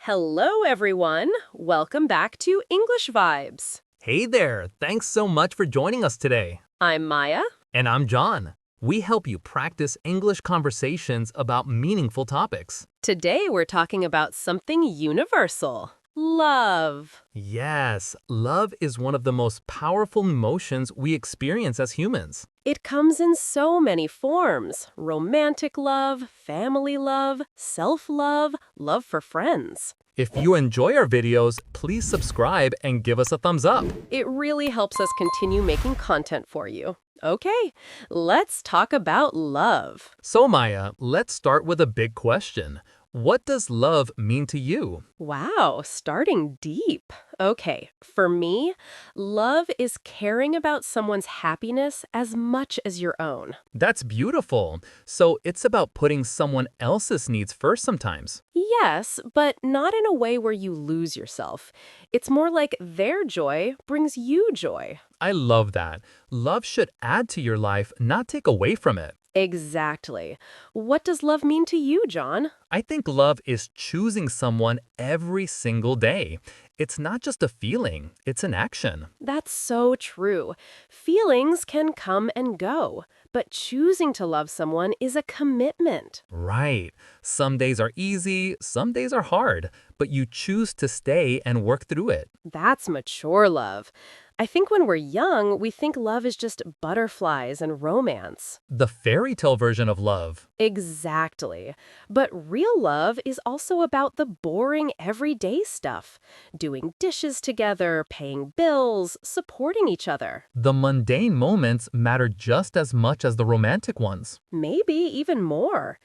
Hello, everyone. Welcome back to English Vibes. Hey there, thanks so much for joining us today. I'm Maya. And I'm John. We help you practice English conversations about meaningful topics. Today, we're talking about something universal love. Yes, love is one of the most powerful emotions we experience as humans. It comes in so many forms romantic love, family love, self love, love for friends. If you enjoy our videos, please subscribe and give us a thumbs up. It really helps us continue making content for you. Okay, let's talk about love. So Maya, let's start with a big question. What does love mean to you? Wow, starting deep. Okay, for me, love is caring about someone's happiness as much as your own. That's beautiful. So it's about putting someone else's needs first sometimes. Yes, but not in a way where you lose yourself. It's more like their joy brings you joy. I love that. Love should add to your life, not take away from it. Exactly. What does love mean to you, John? I think love is choosing someone every single day. It's not just a feeling, it's an action. That's so true. Feelings can come and go, but choosing to love someone is a commitment. Right. Some days are easy, some days are hard, but you choose to stay and work through it. That's mature love. I think when we're young, we think love is just butterflies and romance. The fairy tale version of love. Exactly. But real love is also about the boring everyday stuff. Doing dishes together, paying bills, supporting each other. The mundane moments matter just as much as the romantic ones. Maybe even more.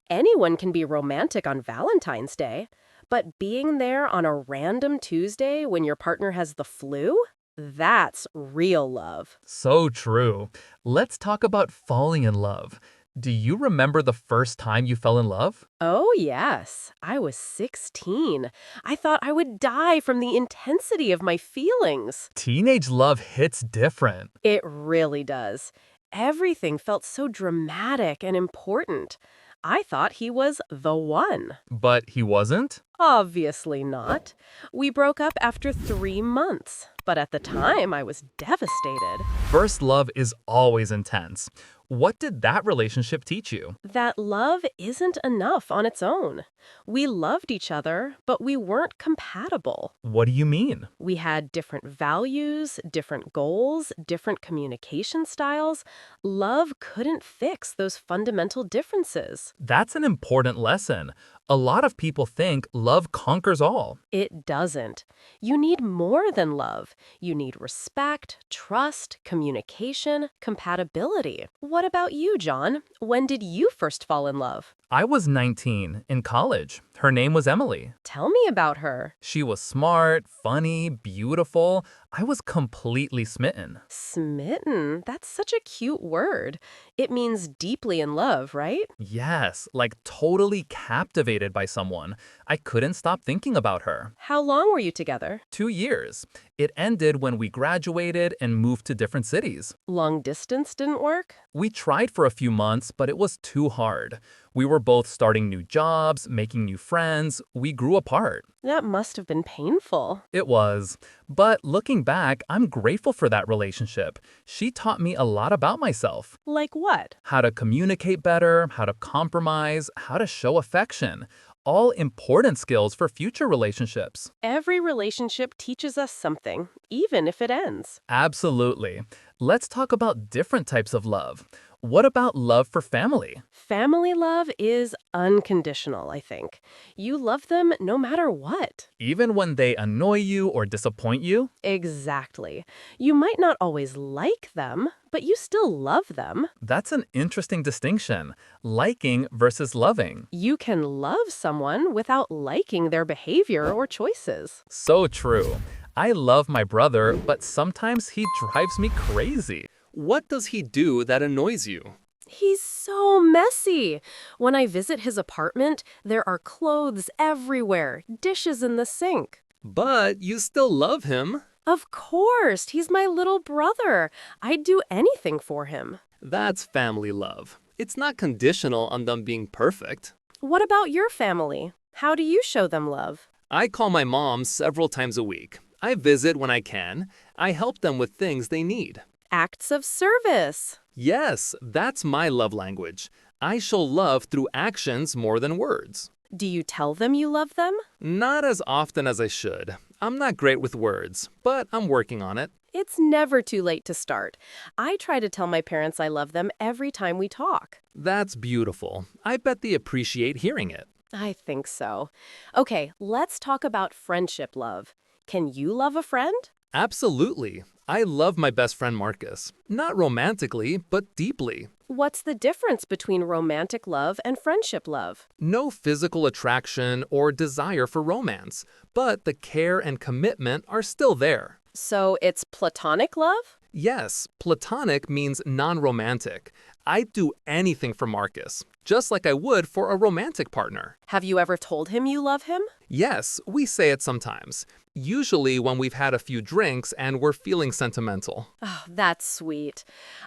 Anyone can be romantic on Valentine's Day, but being there on a random Tuesday when your partner has the flu? That's real love. So true. Let's talk about falling in love. Do you remember the first time you fell in love? Oh, yes. I was 16. I thought I would die from the intensity of my feelings. Teenage love hits different. It really does. Everything felt so dramatic and important. I thought he was the one. But he wasn't? Obviously not. We broke up after 3 months, but at the time I was devastated. First love is always intense. What did that relationship teach you? That love isn't enough on its own. We loved each other, but we weren't compatible. What do you mean? We had different values, different goals, different communication styles. Love couldn't fix those fundamental differences. That's an important lesson. A lot of people think love conquers all. It doesn't. You need more than love. You need respect, trust, communication, compatibility. What about you, John? When did you first fall in love? I was 19, in college. Her name was Emily. Tell me about her. She was smart, funny, beautiful. I was completely smitten. Smitten? That's such a cute word. It means deeply in love, right? Yes, like totally captivated by someone. I couldn't stop thinking about her. How long were you together? 2 years. It ended when we graduated and moved to different cities. Long distance didn't work? We tried for a few months, but it was too hard. We were both starting new jobs, making new friends. We grew apart. That must have been painful. It was. But looking back, I'm grateful for that relationship. She taught me a lot about myself. Like what? How to communicate better, how to compromise, how to show affection. All important skills for future relationships. Every relationship teaches us something, even if it ends. Absolutely. Let's talk about different types of love. What about love for family? Family love is unconditional, I think. You love them no matter what. Even when they annoy you or disappoint you? Exactly. You might not always like them, but you still love them. That's an interesting distinction. Liking versus loving. You can love someone without liking their behavior or choices. So true. I love my brother, but sometimes he drives me crazy. What does he do that annoys you? He's so messy. When I visit his apartment, there are clothes everywhere, dishes in the sink. But you still love him. Of course, he's my little brother. I'd do anything for him. That's family love. It's not conditional on them being perfect. What about your family? How do you show them love? I call my mom several times a week. I visit when I can. I help them with things they need. Acts of service. Yes, that's my love language. I show love through actions more than words. Do you tell them you love them? Not as often as I should. I'm not great with words, but I'm working on it. It's never too late to start. I try to tell my parents I love them every time we talk. That's beautiful. I bet they appreciate hearing it. I think so. Okay, let's talk about friendship love. Can you love a friend? Absolutely. I love my best friend Marcus. Not romantically, but deeply. What's the difference between romantic love and friendship love? No physical attraction or desire for romance, but the care and commitment are still there. So it's platonic love? Yes, platonic means non-romantic. I'd do anything for Marcus, just like I would for a romantic partner. Have you ever told him you love him? Yes, we say it sometimes. Usually when we've had a few drinks and we're feeling sentimental. Oh, that's sweet.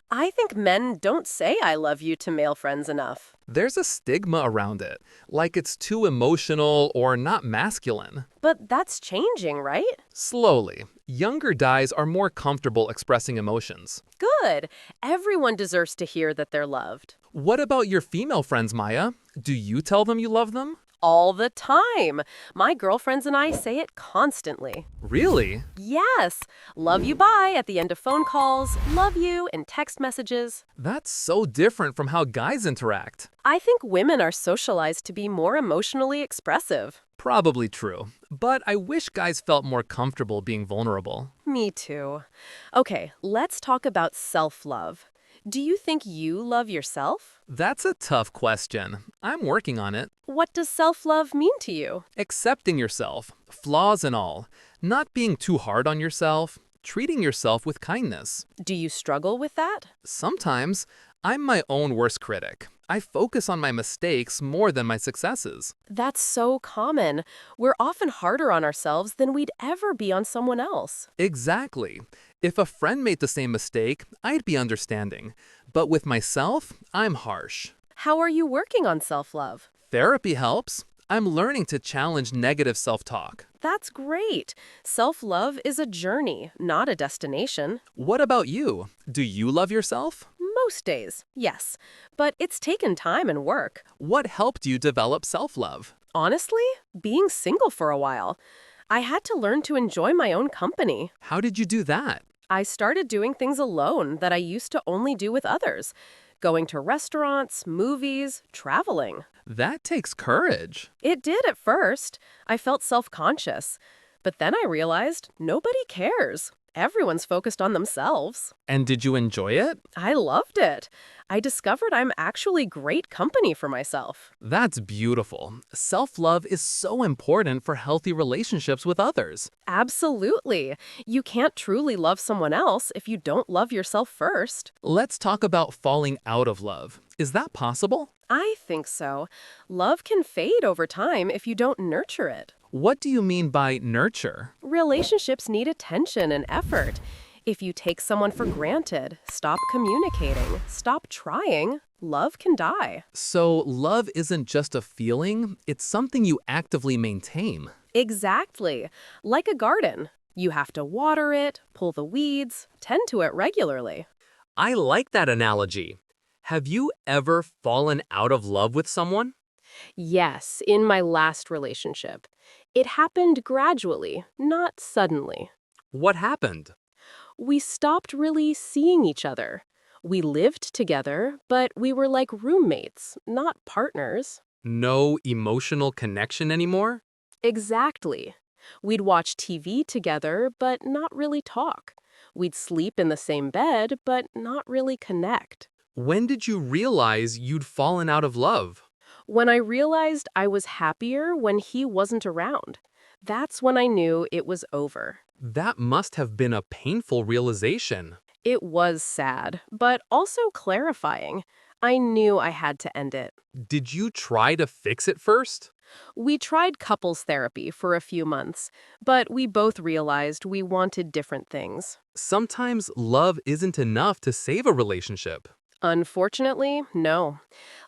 I think men don't say I love you to male friends enough. There's a stigma around it, like it's too emotional or not masculine. But that's changing, right? Slowly, younger guys are more comfortable expressing emotions. Good. Everyone deserves to hear that they're loved. What about your female friends, Maya? Do you tell them you love them? All the time. My girlfriends and I say it constantly. Really? Yes. Love you, bye at the end of phone calls. Love you in text messages. That's so different from how guys interact. I think women are socialized to be more emotionally expressive. Probably true, but I wish guys felt more comfortable being vulnerable. Me too. Okay, let's talk about self-love. Do you think you love yourself? That's a tough question. I'm working on it. What does self-love mean to you? Accepting yourself, flaws and all, not being too hard on yourself, treating yourself with kindness. Do you struggle with that? Sometimes, I'm my own worst critic. I focus on my mistakes more than my successes. That's so common. We're often harder on ourselves than we'd ever be on someone else. Exactly. If a friend made the same mistake, I'd be understanding. But with myself, I'm harsh. How are you working on self-love? Therapy helps. I'm learning to challenge negative self-talk. That's great. Self-love is a journey, not a destination. What about you? Do you love yourself? Most days, yes. But it's taken time and work. What helped you develop self-love? Honestly, being single for a while. I had to learn to enjoy my own company. How did you do that? I started doing things alone that I used to only do with others. Going to restaurants, movies, traveling. That takes courage. It did at first. I felt self-conscious. But then I realized nobody cares. Everyone's focused on themselves. And did you enjoy it? I loved it. I discovered I'm actually great company for myself. That's beautiful. Self-love is so important for healthy relationships with others. Absolutely. You can't truly love someone else if you don't love yourself first. Let's talk about falling out of love. Is that possible? I think so. Love can fade over time if you don't nurture it. What do you mean by nurture? Relationships need attention and effort. If you take someone for granted, stop communicating, stop trying, love can die. So love isn't just a feeling, it's something you actively maintain. Exactly. Like a garden. You have to water it, pull the weeds, tend to it regularly. I like that analogy. Have you ever fallen out of love with someone? Yes, in my last relationship. It happened gradually, not suddenly. What happened? We stopped really seeing each other. We lived together, but we were like roommates, not partners. No emotional connection anymore? Exactly. We'd watch TV together, but not really talk. We'd sleep in the same bed, but not really connect. When did you realize you'd fallen out of love? When I realized I was happier when he wasn't around, that's when I knew it was over. That must have been a painful realization. It was sad, but also clarifying. I knew I had to end it. Did you try to fix it first? We tried couples therapy for a few months, but we both realized we wanted different things. Sometimes love isn't enough to save a relationship. Unfortunately, no.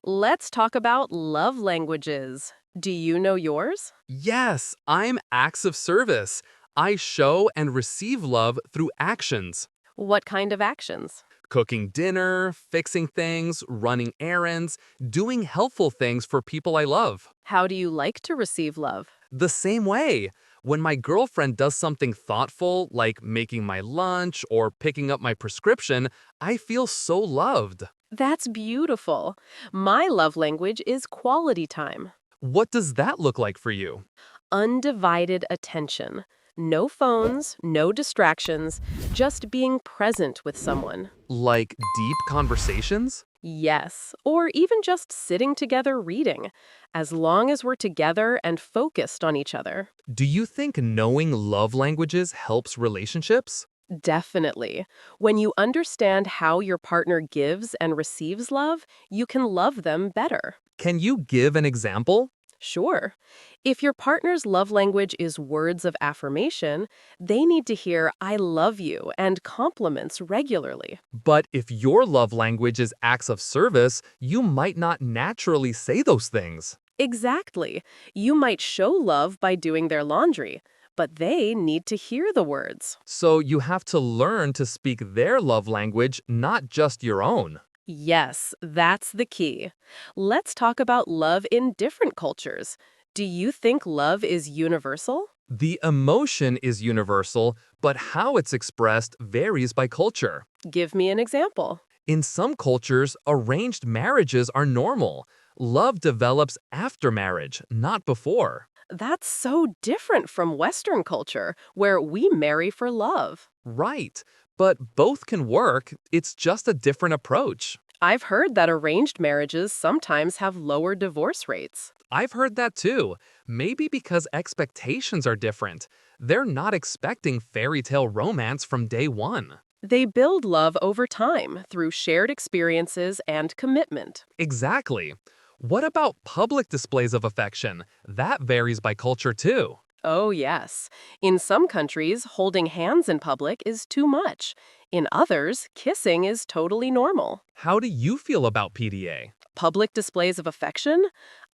Let's talk about love languages. Do you know yours? Yes, I'm acts of service. I show and receive love through actions. What kind of actions? Cooking dinner, fixing things, running errands, doing helpful things for people I love. How do you like to receive love? The same way. When my girlfriend does something thoughtful, like making my lunch or picking up my prescription, I feel so loved. That's beautiful. My love language is quality time. What does that look like for you? Undivided attention. No phones, no distractions, just being present with someone. Like deep conversations? Yes, or even just sitting together reading, as long as we're together and focused on each other. Do you think knowing love languages helps relationships? Definitely. When you understand how your partner gives and receives love, you can love them better. Can you give an example? Sure. If your partner's love language is words of affirmation, they need to hear "I love you" and compliments regularly. But if your love language is acts of service, you might not naturally say those things. Exactly. You might show love by doing their laundry, but they need to hear the words. So you have to learn to speak their love language, not just your own. Yes, that's the key. Let's talk about love in different cultures. Do you think love is universal? The emotion is universal, but how it's expressed varies by culture. Give me an example. In some cultures, arranged marriages are normal. Love develops after marriage, not before. That's so different from Western culture, where we marry for love. Right, but both can work. It's just a different approach. I've heard that arranged marriages sometimes have lower divorce rates. I've heard that too. Maybe because expectations are different. They're not expecting fairy tale romance from day one. They build love over time through shared experiences and commitment. Exactly. What about public displays of affection? That varies by culture too. Oh, yes. In some countries, holding hands in public is too much. In others, kissing is totally normal. How do you feel about PDA? Public displays of affection?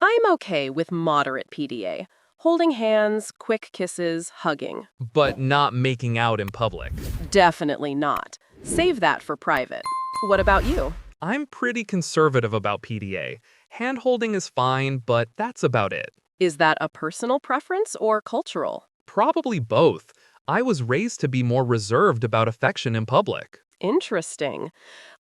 I'm okay with moderate PDA. Holding hands, quick kisses, hugging. But not making out in public. Definitely not. Save that for private. What about you? I'm pretty conservative about PDA. Hand holding is fine, but that's about it. Is that a personal preference or cultural? Probably both. I was raised to be more reserved about affection in public. Interesting.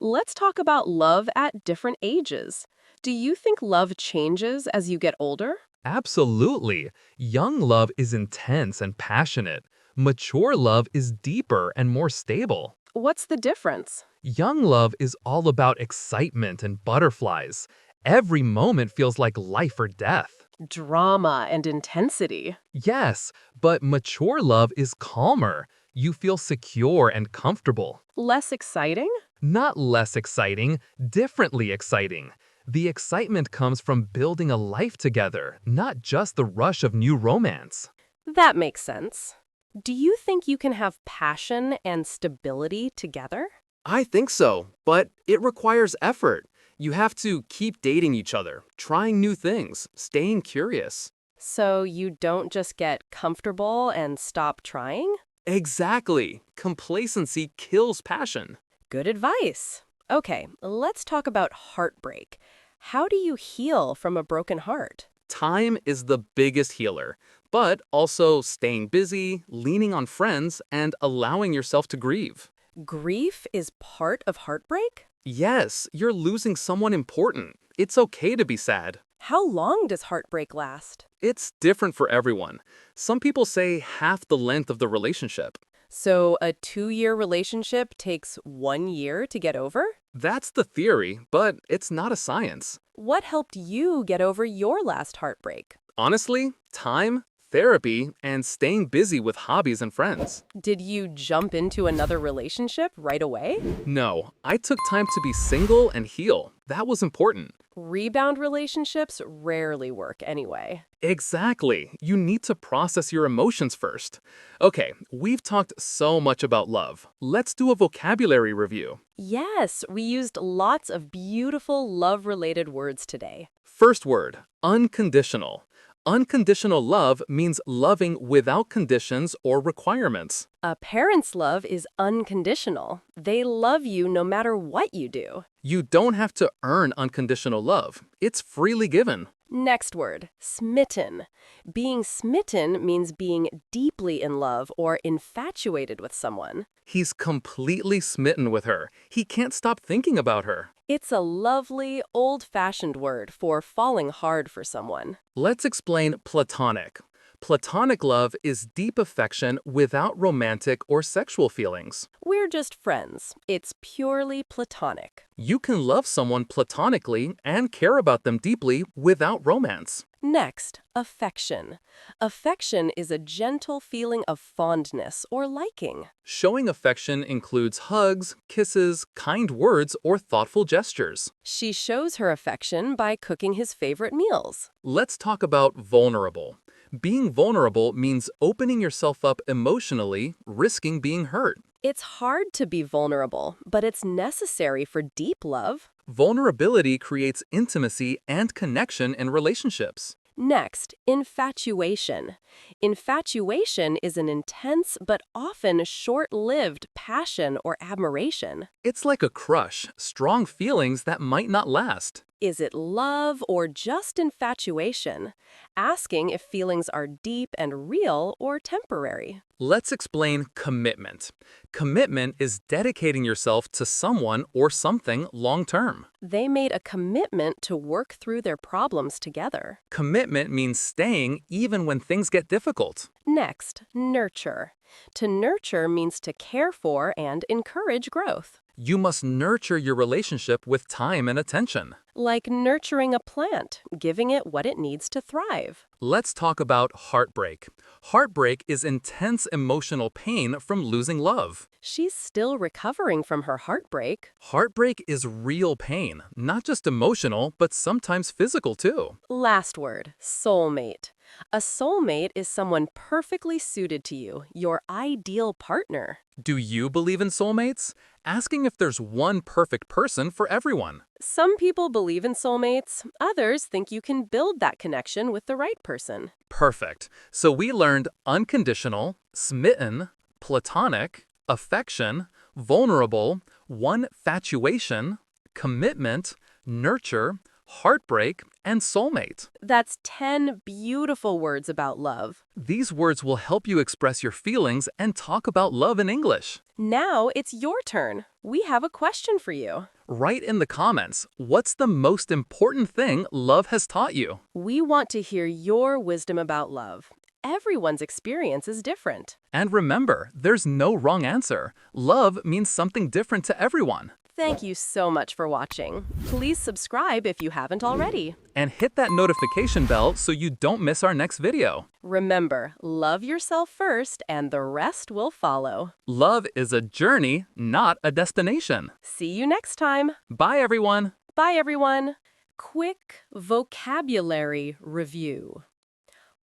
Let's talk about love at different ages. Do you think love changes as you get older? Absolutely. Young love is intense and passionate. Mature love is deeper and more stable. What's the difference? Young love is all about excitement and butterflies. Every moment feels like life or death. Drama and intensity. Yes, but mature love is calmer. You feel secure and comfortable. Less exciting? Not less exciting, differently exciting. The excitement comes from building a life together, not just the rush of new romance. That makes sense. Do you think you can have passion and stability together? I think so, but it requires effort. You have to keep dating each other, trying new things, staying curious. So you don't just get comfortable and stop trying? Exactly. Complacency kills passion. Good advice. Okay, let's talk about heartbreak. How do you heal from a broken heart? Time is the biggest healer, but also staying busy, leaning on friends, and allowing yourself to grieve. Grief is part of heartbreak? Yes, you're losing someone important. It's okay to be sad. How long does heartbreak last? It's different for everyone. Some people say half the length of the relationship. So a 2-year relationship takes 1 year to get over? That's the theory, but it's not a science. What helped you get over your last heartbreak? Honestly, time, therapy, and staying busy with hobbies and friends. Did you jump into another relationship right away? No, I took time to be single and heal. That was important. Rebound relationships rarely work anyway. Exactly. You need to process your emotions first. Okay, we've talked so much about love. Let's do a vocabulary review. Yes, we used lots of beautiful love-related words today. First word, unconditional. Unconditional love means loving without conditions or requirements. A parent's love is unconditional. They love you no matter what you do. You don't have to earn unconditional love. It's freely given. Next word, smitten. Being smitten means being deeply in love or infatuated with someone. He's completely smitten with her. He can't stop thinking about her. It's a lovely, old-fashioned word for falling hard for someone. Let's explain platonic. Platonic love is deep affection without romantic or sexual feelings. We're just friends. It's purely platonic. You can love someone platonically and care about them deeply without romance. Next, affection. Affection is a gentle feeling of fondness or liking. Showing affection includes hugs, kisses, kind words, or thoughtful gestures. She shows her affection by cooking his favorite meals. Let's talk about vulnerable. Being vulnerable means opening yourself up emotionally, risking being hurt. It's hard to be vulnerable, but it's necessary for deep love. Vulnerability creates intimacy and connection in relationships. Next, infatuation. Infatuation is an intense but often short-lived passion or admiration. It's like a crush, strong feelings that might not last. Is it love or just infatuation? Asking if feelings are deep and real or temporary. Let's explain commitment. Commitment is dedicating yourself to someone or something long-term. They made a commitment to work through their problems together. Commitment means staying even when things get difficult. Next, nurture. To nurture means to care for and encourage growth. You must nurture your relationship with time and attention. Like nurturing a plant, giving it what it needs to thrive. Let's talk about heartbreak. Heartbreak is intense emotional pain from losing love. She's still recovering from her heartbreak. Heartbreak is real pain, not just emotional, but sometimes physical too. Last word, soulmate. A soulmate is someone perfectly suited to you, your ideal partner. Do you believe in soulmates? Asking if there's one perfect person for everyone. Some people believe in soulmates, others think you can build that connection with the right person. Perfect. So we learned unconditional, smitten, platonic, affection, vulnerable, one fatuation, commitment, nurture, heartbreak, and soulmate. That's 10 beautiful words about love. These words will help you express your feelings and talk about love in English. Now it's your turn. We have a question for you. Write in the comments, what's the most important thing love has taught you? We want to hear your wisdom about love. Everyone's experience is different. And remember, there's no wrong answer. Love means something different to everyone. Thank you so much for watching. Please subscribe if you haven't already. And hit that notification bell so you don't miss our next video. Remember, love yourself first and the rest will follow. Love is a journey, not a destination. See you next time. Bye, everyone. Bye, everyone. Quick vocabulary review.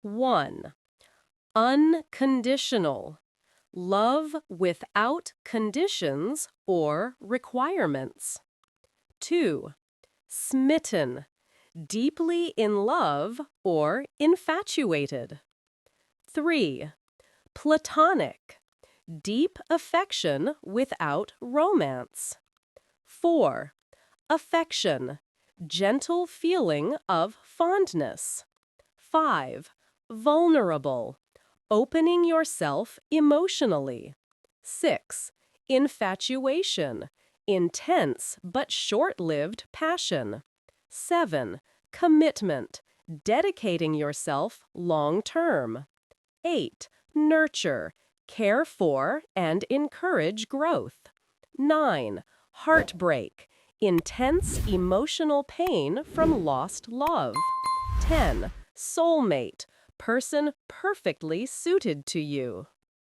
1. Unconditional. Love without conditions or requirements. 2. Smitten. Deeply in love or infatuated. 3. Platonic. Deep affection without romance. 4. Affection. Gentle feeling of fondness. 5. Vulnerable. Opening yourself emotionally. 6. Infatuation. Intense but short-lived passion. 7. Commitment. Dedicating yourself long-term. 8. Nurture. Care for and encourage growth. 9. Heartbreak. Intense emotional pain from lost love. 10. Soulmate. Person perfectly suited to you.